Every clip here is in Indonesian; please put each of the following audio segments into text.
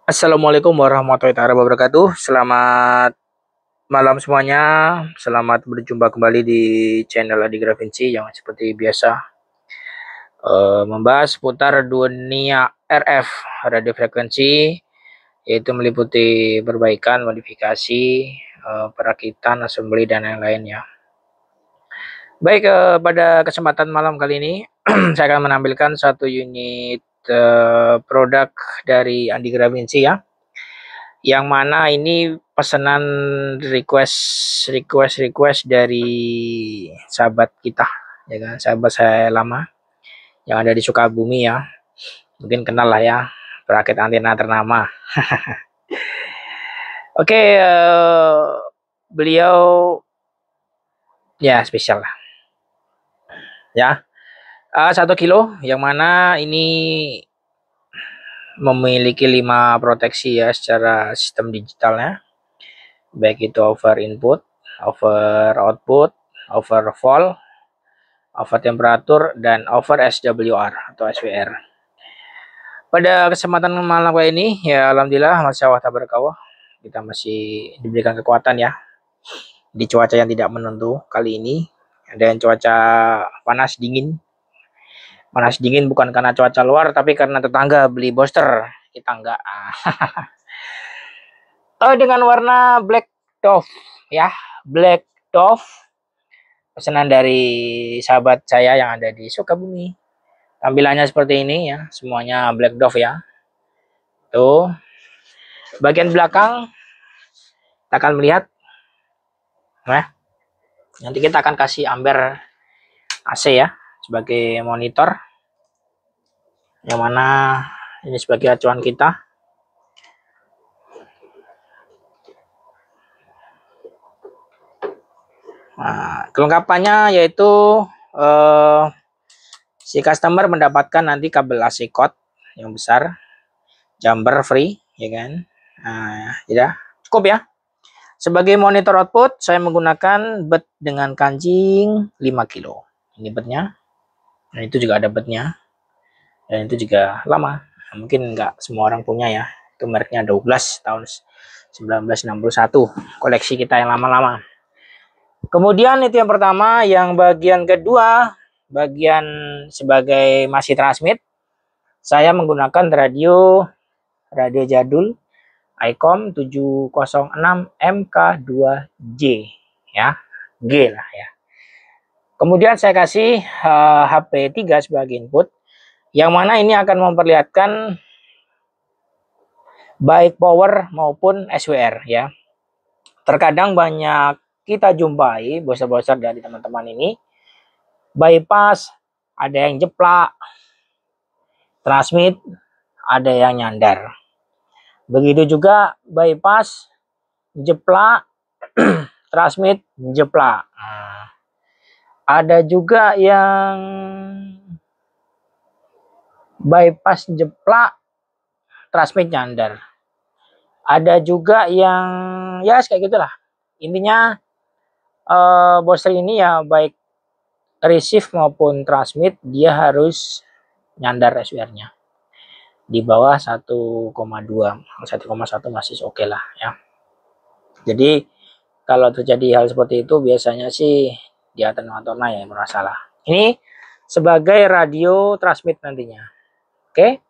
Assalamualaikum warahmatullahi wabarakatuh. Selamat malam semuanya. Selamat berjumpa kembali di channel Adi Gravinci yang seperti biasa membahas seputar dunia RF radio frekuensi, yaitu meliputi perbaikan, modifikasi, perakitan, assembly dan lain-lainnya. Baik, pada kesempatan malam kali ini saya akan menampilkan satu unit produk dari Adi Gravinci ya, yang mana ini pesanan request dari sahabat kita, ya kan, sahabat saya lama yang ada di Sukabumi ya, mungkin kenal lah ya, perakit antena ternama. Oke, beliau ya spesial lah ya, 1 kilo, yang mana ini memiliki 5 proteksi ya secara sistem digitalnya, baik itu over input, over output, over volt, over temperatur, dan over SWR atau SWR. Pada kesempatan malam kali ini ya, alhamdulillah masya Allah tabarakallah, kita masih diberikan kekuatan ya di cuaca yang tidak menentu kali ini, dan cuaca panas dingin. Panas dingin bukan karena cuaca luar, tapi karena tetangga beli booster, kita enggak. Dengan warna black dove ya, black dove, pesanan dari sahabat saya yang ada di Sukabumi. Tampilannya seperti ini ya, semuanya black dove ya. Tuh, bagian belakang kita akan melihat, nah, nanti kita akan kasih amper AC ya sebagai monitor, yang mana ini sebagai acuan kita. Nah, kelengkapannya yaitu si customer mendapatkan nanti kabel AC cord yang besar, jumper free ya kan. Nah, ya cukup ya. Sebagai monitor output saya menggunakan bed dengan kancing 5 kilo. Ini bednya. Nah, itu juga ada bednya. Dan itu juga lama. Nah, mungkin nggak semua orang punya ya. Itu mereknya Douglas tahun 1961. Koleksi kita yang lama-lama. Kemudian itu yang pertama. Yang bagian kedua, bagian sebagai masih transmit, saya menggunakan radio jadul ICOM 706 MK2J ya, G lah ya. Kemudian saya kasih HP 3 sebagai input, yang mana ini akan memperlihatkan baik power maupun SWR ya. Terkadang banyak kita jumpai booster-booster dari teman-teman ini bypass, ada yang jeplak, transmit, ada yang nyandar. Begitu juga bypass, jeplak, transmit, jeplak. Nah, ada juga yang bypass jeplak, transmit nyandar. Ada juga yang ya kayak gitulah. Intinya booster ini ya, baik receive maupun transmit, dia harus nyandar SWR-nya di bawah 1,2, 1,1 masih oke lah ya. Jadi kalau terjadi hal seperti itu biasanya sih di atena yang bermasalah. Ini sebagai radio transmit nantinya. Oke.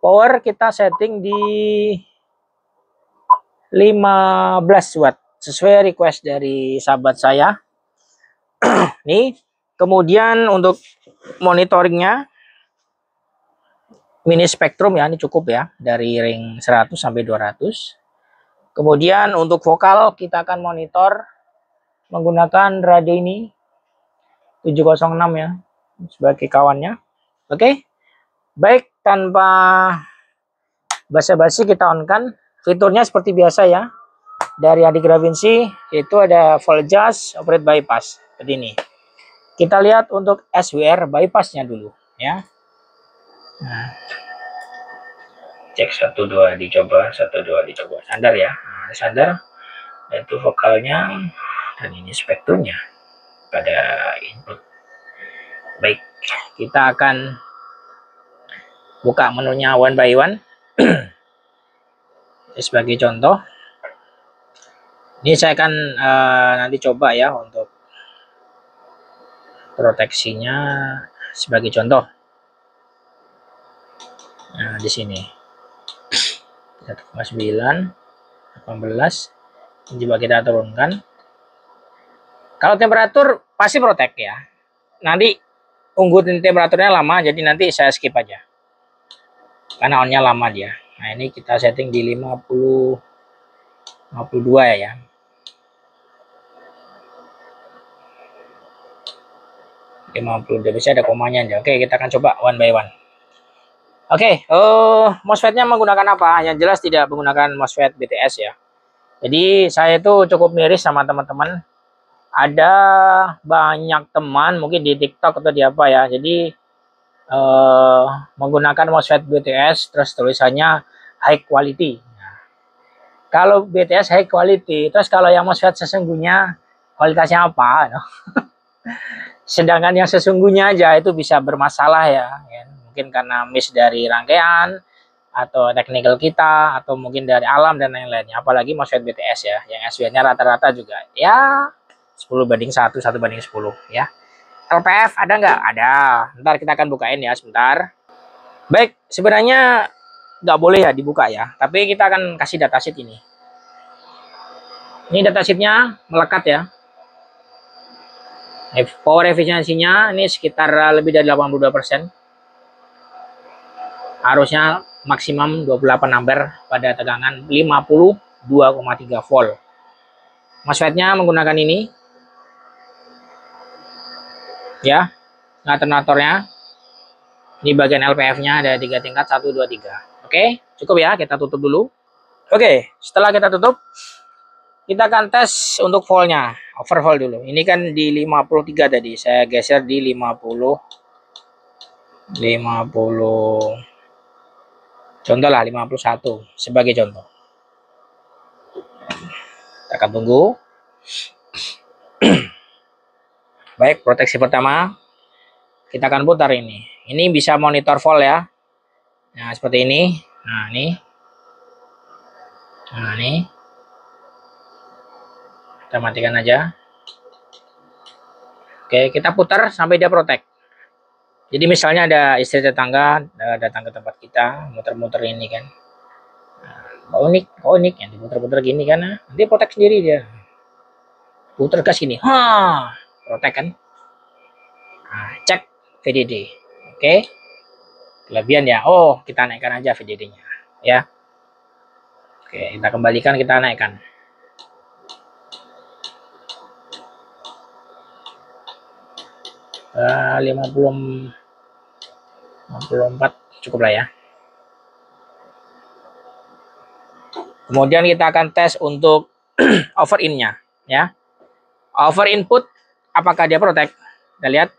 Power kita setting di 15 watt sesuai request dari sahabat saya. Nih, kemudian untuk monitoringnya mini spektrum ya, ini cukup ya, dari ring 100 sampai 200. Kemudian untuk vokal kita akan monitor menggunakan radio ini 706 ya sebagai kawannya. Oke. Baik, tanpa basa-basi kita on kan. Fiturnya seperti biasa ya. Dari Adi Gravinci itu ada full adjust, operate bypass seperti ini. Kita lihat untuk SWR bypassnya dulu ya. Nah, cek 1 2 dicoba, 1 2 dicoba. Sandar ya. Nah, sandar. Dan itu vokalnya, dan ini spektrumnya pada input. Baik, kita akan buka menunya one by one. Sebagai contoh, ini saya akan nanti coba ya untuk proteksinya sebagai contoh. Nah, di sini 1,9, 18, coba kita turunkan. Kalau temperatur pasti protek ya. Nanti tunggu temperaturnya lama, jadi nanti saya skip aja. Karena on-nya lama dia. Nah, ini kita setting di 52 ya. Udah bisa ada komanya aja. Oke, kita akan coba one by one. Oke, MOSFET-nya menggunakan apa? Yang jelas tidak menggunakan MOSFET BTS ya. Jadi saya itu cukup miris sama teman-teman. Ada banyak teman mungkin di TikTok atau di apa ya. Jadi menggunakan MOSFET BTS terus tulisannya high quality. Nah, kalau BTS high quality, terus kalau yang MOSFET sesungguhnya kualitasnya apa? No? Sedangkan yang sesungguhnya aja itu bisa bermasalah ya. Mungkin karena miss dari rangkaian atau technical kita atau mungkin dari alam dan lain-lainnya. Apalagi MOSFET BTS ya, yang SW-nya rata-rata juga ya 10:1, 1:10 ya. LPF ada nggak? Ada. Ntar kita akan bukain ya sebentar. Baik, sebenarnya nggak boleh ya dibuka ya. Tapi kita akan kasih datasheet ini. Ini datasheetnya melekat ya. Power efisiensinya ini sekitar lebih dari 82%. Arusnya maksimum 28 ampere pada tegangan 52,3 volt. MOSFET-nya menggunakan ini. Ya, alternatornya. Ini bagian LPF-nya ada 3 tingkat, 1, 2, 3. Oke, cukup ya, kita tutup dulu. Oke, setelah kita tutup, kita akan tes untuk voltnya. Overvolt dulu. Ini kan di 53 tadi, saya geser di 50. Contoh lah 51 sebagai contoh. Kita akan tunggu. Baik, proteksi pertama kita akan putar ini. Ini bisa monitor volt ya. Nah, seperti ini. Nah, ini. Nah, ini. Kita matikan aja. Oke, kita putar sampai dia protek. Jadi misalnya ada istri tetangga datang ke tempat kita, muter-muter ini kan. Nah, unik yang diputer-puter gini kan, nanti protek sendiri dia. Putar gas gini, protek kan. Nah, cek VDD. Oke. Kelebihan ya. Oh, kita naikkan aja VDD-nya ya. Oke, kita kembalikan, kita naikkan. Uh, 54 cukup lah ya. Kemudian kita akan tes untuk over in-nya ya. Over input apakah dia protek? Kita lihat.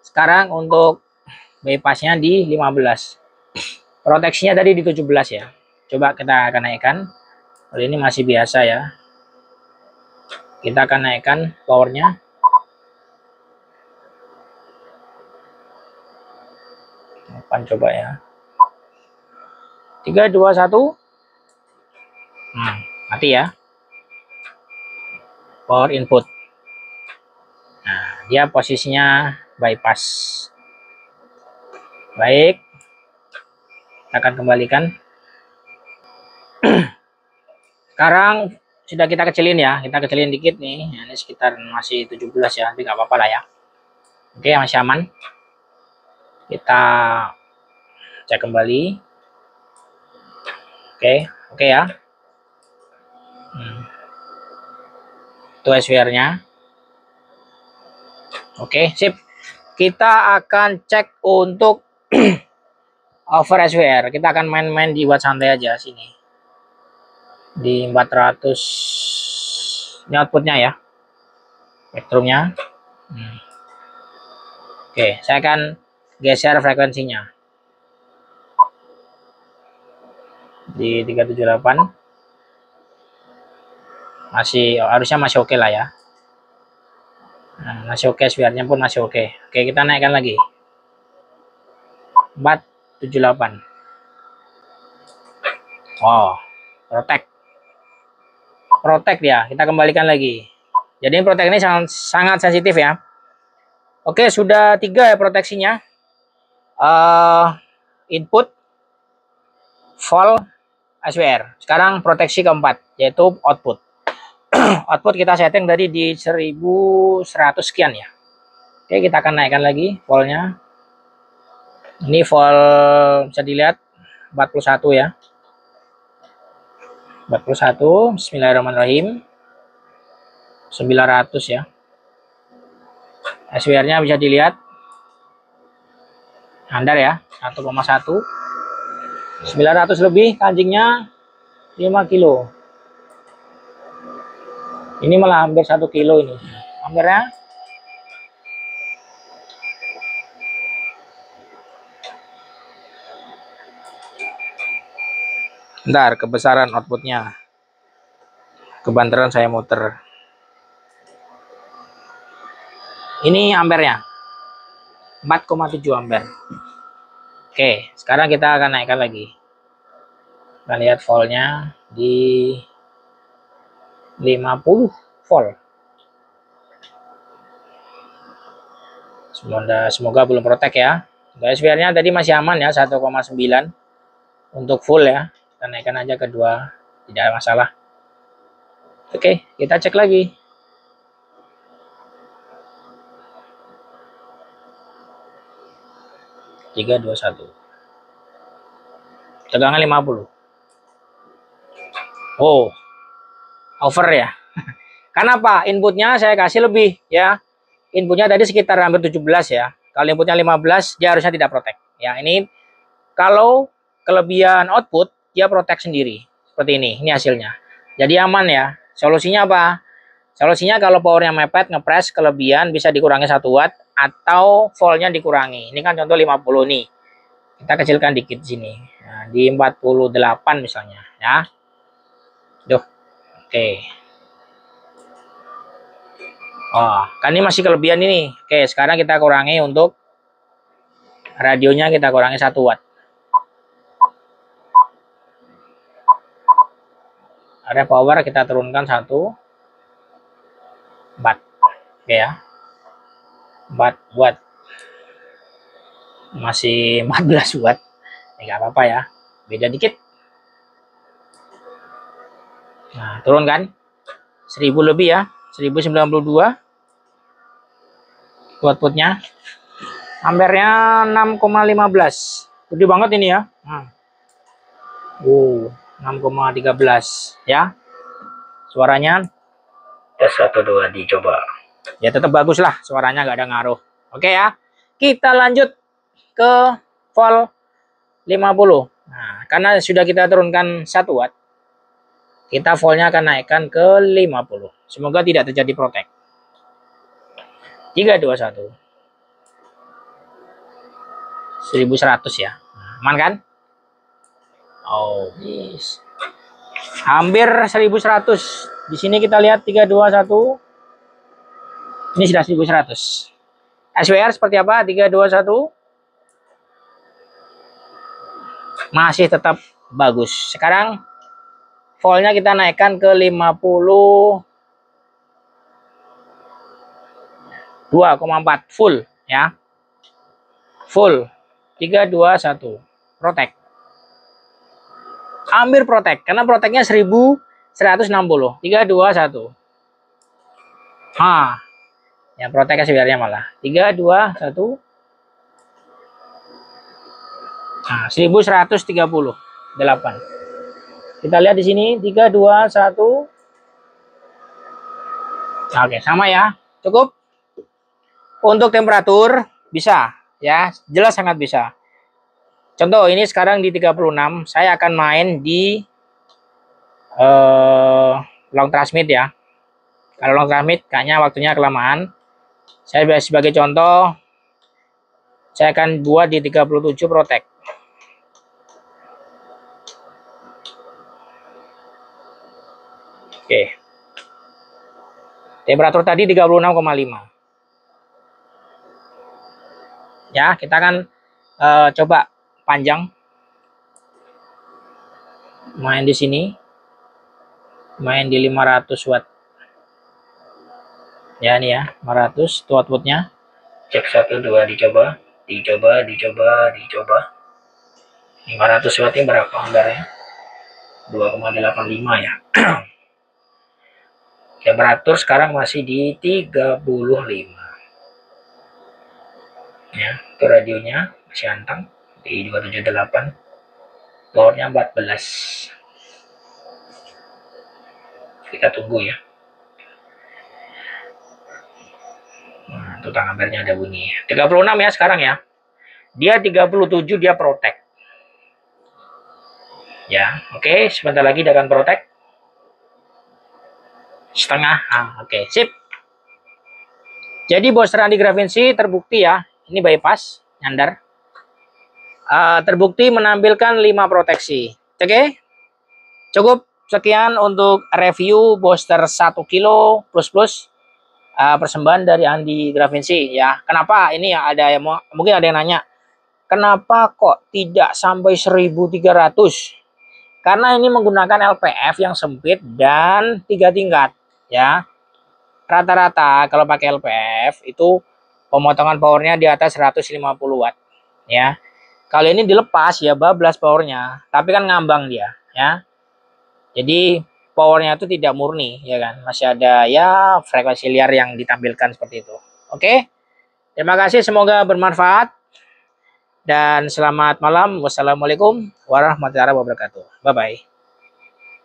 Sekarang untuk bypass-nya di 15. Proteksinya tadi di 17 ya. Coba kita akan naikkan. Kalau ini masih biasa ya. Kita akan naikkan powernya. Coba ya. 3, 2, 1. Mati ya. Power input. Nah, dia posisinya bypass. Baik. Kita akan kembalikan. Sekarang sudah kita kecilin ya. Kita kecilin dikit nih. Ini sekitar masih 17 ya. Tapi nggak apa-apa lah ya. Oke, masih aman. Kita cek kembali. Oke ya. Itu SWR-nya. Oke, sip. Kita akan cek untuk over SWR. Kita akan main-main di watt santai aja sini. Di 400. Ini outputnya ya. Spektrumnya. Oke, saya akan geser frekuensinya. Di 378. Harusnya masih oke lah ya. Nah, masih oke, SWR-nya pun masih oke. Oke, kita naikkan lagi. 478. Wow, Protect ya, kita kembalikan lagi. Jadi protect ini sangat sensitif ya. Oke, sudah 3 ya proteksinya. Input, vol, SWR. Sekarang proteksi keempat, yaitu output. Output kita setting tadi di 1100 sekian ya. Oke, kita akan naikkan lagi volnya. Ini vol bisa dilihat 41 ya. 41, bismillahirrahmanirrahim. 900 ya. SWR-nya bisa dilihat. Andar ya, 1,1. 900 lebih, kancingnya 5 kilo. Ini malah hampir 1 kilo ini. Ampernya bentar, kebesaran outputnya. Kebanteran saya muter. Ini ampernya 4,7 ampere. Oke, sekarang kita akan naikkan lagi. Kita lihat voltnya di 50 volt. Semoga belum protek ya. SWR-nya tadi masih aman ya, 1,9 untuk full ya. Kita naikkan aja kedua, tidak ada masalah. Oke, kita cek lagi. Tiga, dua, satu. Tegangan 50. Oh, over ya. Kenapa? Inputnya saya kasih lebih ya. Inputnya tadi sekitar hampir 17 ya. Kalau inputnya 15, dia harusnya tidak protek. Ya, ini kalau kelebihan output, dia protek sendiri. Seperti ini hasilnya. Jadi aman ya. Solusinya apa? Solusinya kalau powernya mepet, ngepres, kelebihan bisa dikurangi 1 watt atau voltnya dikurangi. Ini kan contoh 50 nih. Kita kecilkan dikit sini. Nah, di 48 misalnya ya. Duh. Oke. Oh, kan ini masih kelebihan ini. Oke, sekarang kita kurangi untuk radionya, kita kurangi 1 watt. Area power kita turunkan 1 watt. Oke ya. 4 watt. Masih 14 watt. Enggak apa-apa ya. Beda dikit. Nah, turun kan? 1000 lebih ya. 1092. Outputnya. Ampernya 6,15. Gede banget ini ya. 6,13 ya. Suaranya tes 1 2 dicoba. Ya tetap bagus lah, suaranya nggak ada ngaruh. Oke ya. Kita lanjut ke volt 50. Nah, karena sudah kita turunkan 1 watt, kita voltnya akan naikkan ke 50. Semoga tidak terjadi protek. 3 2 1. 1100 ya. Aman kan? Oh, yes. Hampir 1100. Di sini kita lihat 3 2 1. Ini sudah 1100. SWR seperti apa? 3 2 1. Masih tetap bagus. Sekarang voltnya kita naikkan ke 52,4 full ya. Full. 3 2 1. Protek. Hampir protek karena proteknya 1160. 3 2 1. Yang protek SWR-nya malah 3 2 1. Nah, 1138. Kita lihat di sini 3 2 1. Oke, sama ya. Cukup. Untuk temperatur bisa ya, jelas sangat bisa. Contoh ini sekarang di 36, saya akan main di long transmit ya. Kalau long transmit kayaknya waktunya kelamaan. Saya sebagai contoh, saya akan buat di 37 protek. Oke. Temperatur tadi 36,5. Ya, kita akan coba panjang main di sini. main di 500 watt ya. Nih ya, 500 tuh outputnya. Cek 1 2 dicoba 500 wattnya berapa ampernya? 2,85 ya. Temperatur sekarang masih di 35 ya. Itu radionya masih anteng di 278, powernya 14. Kita tunggu ya. Nah, tutang ampernya ada bunyi 36 ya sekarang ya. Dia 37, dia protect ya. Oke, sebentar lagi dia akan protect setengah. Oke, sip. Jadi booster anti gravinsi terbukti ya, ini bypass nyandar, terbukti menampilkan 5 proteksi. Oke, cukup sekian untuk review booster 1 kilo plus persembahan dari anti gravinsi ya. Kenapa ini ya, ada yang mungkin ada yang nanya, kenapa kok tidak sampai 1300? Karena ini menggunakan LPF yang sempit dan 3 tingkat ya. Rata-rata kalau pakai LPF itu pemotongan powernya di atas 150 watt ya. Kalau ini dilepas ya bablas powernya, tapi kan ngambang dia ya. Jadi powernya itu tidak murni ya kan, masih ada ya frekuensi liar yang ditampilkan seperti itu. Oke, terima kasih, semoga bermanfaat dan selamat malam. Wassalamualaikum warahmatullahi wabarakatuh. Bye bye.